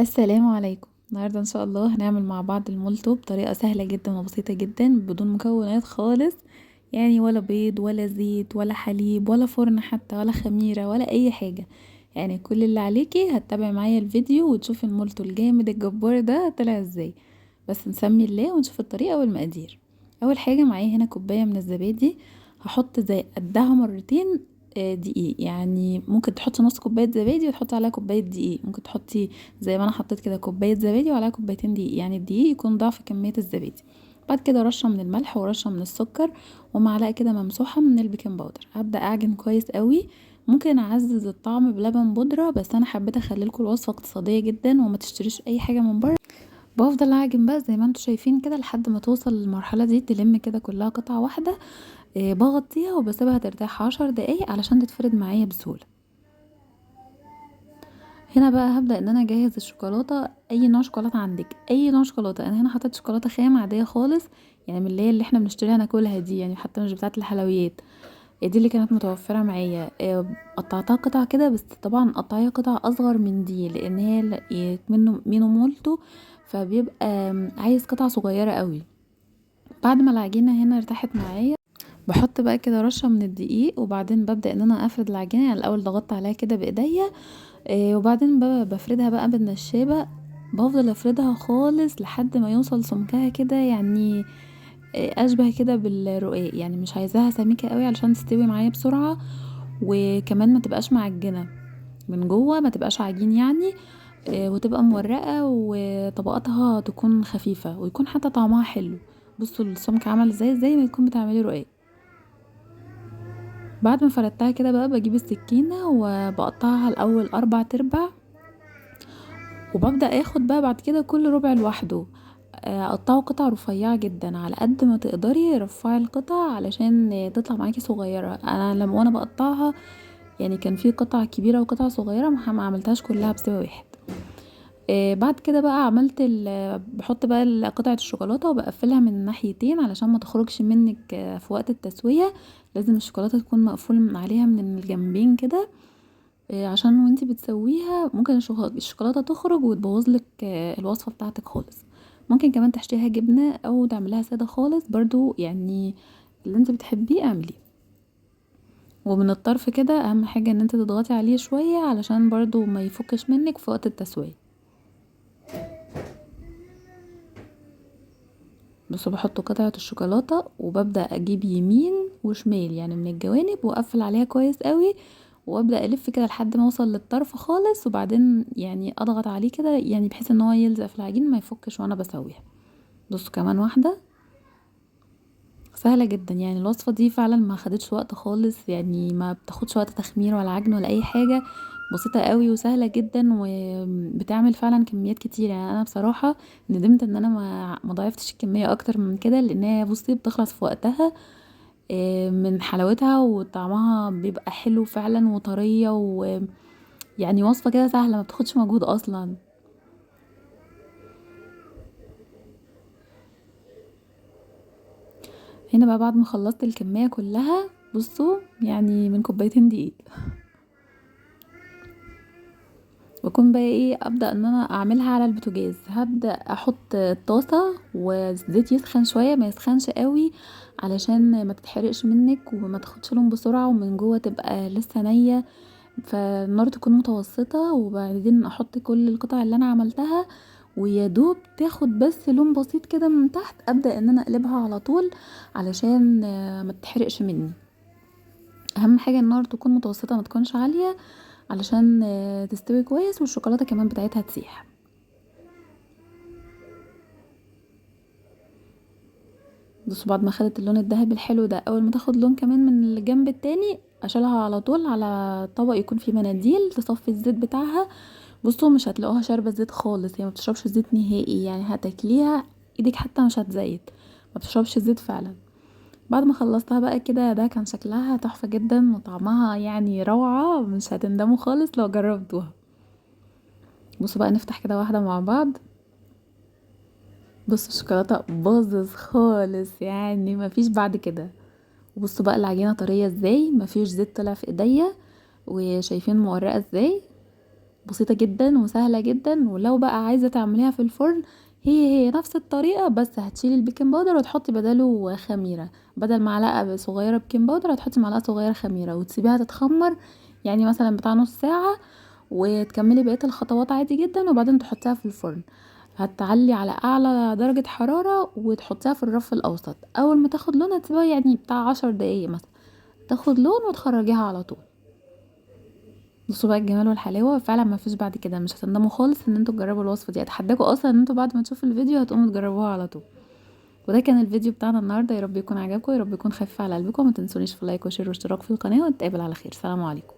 السلام عليكم. النهارده ان شاء الله هنعمل مع بعض المولتو بطريقه سهله جدا وبسيطه جدا بدون مكونات خالص. يعني ولا بيض ولا زيت ولا حليب ولا فرن حتى ولا خميره ولا اي حاجه. يعني كل اللي عليكي هتتابعي معايا الفيديو وتشوفي المولتو الجامد الجبار ده طلع ازاي. بس نسمي الله ونشوف الطريقه والمقادير. اول حاجه معايا هنا كوبايه من الزبادي. هحط زي قدها مرتين. دقيق، يعني ممكن تحطي نص كوبايه زبادي وتحطي عليها كوبايه دقيق، ممكن تحطي زي ما انا حطيت كده كوبايه زبادي وعليها كوبايتين دقيق، يعني الدقيق يكون ضعف كميه الزبادي. بعد كده رشه من الملح ورشه من السكر ومعلقه كده ممسوحه من البيكنج باودر. هبدا اعجن كويس قوي. ممكن اعزز الطعم بلبن بودره، بس انا حبيت اخليلكوا الوصفه اقتصاديه جدا وما تشتريش اي حاجه من بره. بفضل اعجن بقى زي ما انتوا شايفين كده لحد ما توصل للمرحله دي، تلم كده كلها قطعه واحده. بغطيها وبسيبها ترتاح 10 دقايق علشان تتفرد معايا بسهوله. هنا بقى هبدأ ان انا اجهز الشوكولاتة. اي نوع شوكولاتة عندك، اي نوع شوكولاتة. انا هنا حطيت شوكولاتة خام عادية خالص، يعني من اللي احنا بنشتريها ناكلها دي، يعني حتى مش بتاعة الحلويات. دي اللي كانت متوفرة معايا. قطعتها قطع كده، بس طبعا قطعيها قطع اصغر من دي لان هي منه مينو مولتو، فبيبقى عايز قطع صغيرة قوي. بعد ما العجينة هنا ارتاحت معايا، بحط بقى كده رشة من الدقيق، وبعدين ببدأ ان انا افرد العجينة. يعني الاول ضغطت عليها كده بايديا، وبعدين بفردها بقى بالنشابة. بفضل افردها خالص لحد ما يوصل سمكها كده، يعني اشبه كده بالرقاق. يعني مش عايزاها سميكة قوي علشان تستوي معايا بسرعة، وكمان ما تبقاش معجنة من جوه، ما تبقاش عجين يعني. وتبقى مورقة وطبقاتها تكون خفيفة ويكون حتى طعمها حلو. بصوا السمك عمل ازاي، زي ما يكون بتعملي رقاق. بعد ما فردتها كده بقى بجيب السكينة وبقطعها الاول 4 تربع، وببدأ اخد بقى بعد كده كل ربع لوحده. اقطعه قطع رفيعة جدا على قد ما تقدري. رفعي القطع علشان تطلع معاكي صغيرة. انا لما وانا بقطعها يعني كان في قطع كبيرة وقطع صغيرة، ما عملتهاش كلها بسبب واحد. بعد كده بقى عملت بحط بقى قطعة الشوكولاتة وبقفلها من الناحيتين علشان ما تخرجش منك في وقت التسوية. لازم الشوكولاتة تكون مقفول من عليها من الجنبين كده، عشان وانتي بتسويها ممكن الشوكولاتة تخرج وتبوظلك الوصفة بتاعتك خالص. ممكن كمان تحشيها جبنة او تعملها سادة خالص برضو، يعني اللي انت بتحبيه اعمليه. ومن الطرف كده اهم حاجة ان انت تضغطي عليه شوية علشان برضو ما يفكش منك في وقت التسوية. بس بحط قطعة الشوكولاتة وببدأ اجيب يمين وشمال، يعني من الجوانب، واقفل عليها كويس قوي. وابدا الف كده لحد ما اوصل للطرف خالص، وبعدين يعني اضغط عليه كده، يعني بحيث ان هو يلزق في العجين ما يفكش وانا بسويها. بصوا كمان واحدة. سهلة جدا، يعني الوصفة دي فعلا ما خدتش وقت خالص، يعني ما بتاخدش وقت تخمير ولا عجن ولا اي حاجة. بسيطة قوي وسهلة جدا وبتعمل فعلا كميات كتير. يعني انا بصراحة ندمت ان انا ما ضاعفتش الكمية اكتر من كده، لان هي بصي بتخلص في وقتها. من حلاوتها وطعمها بيبقى حلو فعلا وطرية، يعني وصفة كده سهلة ما بتاخدش مجهود اصلا. هنا بقى بعد ما خلصت الكمية كلها، بصوا يعني من كوبايتين دقيق، بكون بقى ايه ابدا ان انا اعملها على البوتاجاز. هبدا احط الطاسه والزيت يسخن شويه، ما يسخنش قوي علشان ما تتحرقش منك وما تاخدش لون بسرعه ومن جوه تبقى لسه نيه. فالنار تكون متوسطه، وبعدين احط كل القطع اللي انا عملتها، ويا دوب تاخد بس لون بسيط كده من تحت. ابدا ان انا اقلبها على طول علشان ما تتحرقش مني. اهم حاجه النار تكون متوسطه ما تكونش عاليه، علشان تستوي كويس والشوكولاته كمان بتاعتها تسيح. بصوا بعد ما خدت اللون الذهبي الحلو ده، اول ما تاخد لون كمان من الجنب التاني اشيلها على طول على طبق يكون فيه مناديل تصفي الزيت بتاعها. بصوا مش هتلاقوها شاربة زيت خالص، هي ما بتشربش زيت نهائي، يعني هتاكليها ايدك حتى مش هتزيت، ما بتشربش زيت فعلا. بعد ما خلصتها بقى كده، ده كان شكلها تحفة جدا وطعمها يعني روعة، مش هتندموا خالص لو جربتوها. بصوا بقى نفتح كده واحدة مع بعض. بصوا الشوكولاتة باظت خالص، يعني مفيش بعد كده. وبصوا بقى العجينة طرية ازاي، مفيش زيت طلع في ايديا، وشايفين مورقة ازاي. بسيطة جدا وسهلة جدا. ولو بقى عايزة تعمليها في الفرن، هي نفس الطريقة، بس هتشيلي البيكنج باودر وتحطي بداله خميرة. بدل معلقة صغيرة بيكنج باودر هتحطي معلقة صغيرة خميرة وتسيبيها تتخمر، يعني مثلا بتاع نص ساعة، وتكملي بقية الخطوات عادي جدا، وبعدين تحطيها في الفرن. هتعلي على اعلى درجة حرارة وتحطيها في الرف الاوسط. اول ما تاخد لون هتسيبها يعني بتاع 10 دقايق مثلا، تاخد لون وتخرجيها على طول. بصوا بقى الجمال والحلاوه، فعلا ما فيش بعد كده. مش هتندموا خالص ان انتوا تجربوا الوصفه دي، اتحداكوا اصلا ان انتوا بعد ما تشوفوا الفيديو هتقوموا تجربوها على طول. وده كان الفيديو بتاعنا النهارده، يا رب يكون عجبكم، يا رب يكون خفيف على قلبكم. ما تنسونيش في لايك وشير واشتراك في القناه، ونتقابل على خير. سلام عليكم.